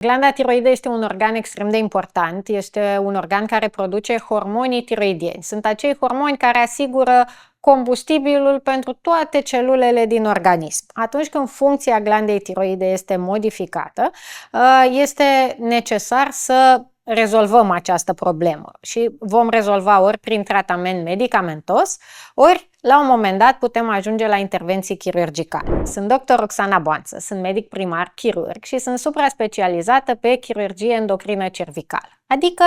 Glanda tiroidă este un organ extrem de important, este un organ care produce hormonii tiroidieni. Sunt acei hormoni care asigură combustibilul pentru toate celulele din organism. Atunci când funcția glandei tiroide este modificată, este necesar să rezolvăm această problemă și vom rezolva ori prin tratament medicamentos, ori la un moment dat putem ajunge la intervenții chirurgicale. Sunt dr. Roxana Boanță, sunt medic primar chirurg și sunt supra-specializată pe chirurgie endocrină cervicală, adică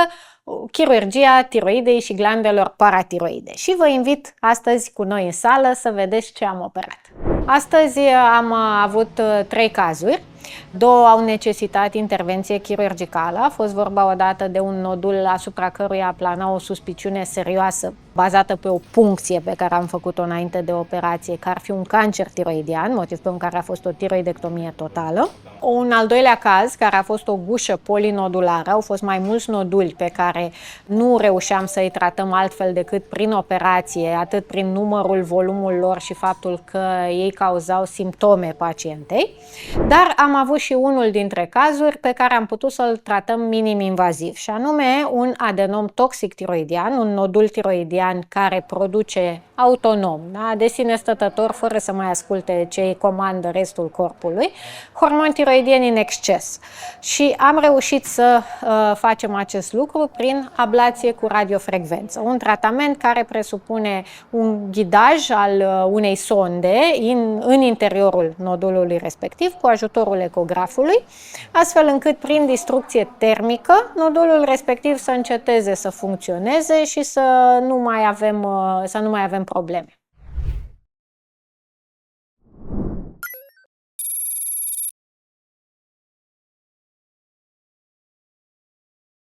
chirurgia tiroidei și glandelor paratiroide. Și vă invit astăzi cu noi în sală să vedeți ce am operat. Astăzi am avut 3 cazuri. 2 au necesitat intervenție chirurgicală. A fost vorba odată de un nodul asupra căruia plana o suspiciune serioasă bazată pe o puncție pe care am făcut-o înainte de operație, că ar fi un cancer tiroidian, motiv pentru care a fost o tiroidectomie totală. Un al doilea caz, care a fost o gușă polinodulară, au fost mai mulți noduli pe care nu reușeam să-i tratăm altfel decât prin operație, atât prin numărul, volumul lor și faptul că ei cauzau simptome pacientei, dar am avut și unul dintre cazuri pe care am putut să-l tratăm minim-invaziv, și anume un adenom toxic tiroidian, un nodul tiroidian care produce autonom, da? De sine stătător, fără să mai asculte ce îi comandă restul corpului, hormoni tiroidieni în exces. Și am reușit să facem acest lucru prin ablație cu radiofrecvență, un tratament care presupune un ghidaj al unei sonde în interiorul nodulului respectiv cu ajutorul ecografului, astfel încât prin distrucție termică nodulul respectiv să înceteze să funcționeze și să nu mai avem probleme.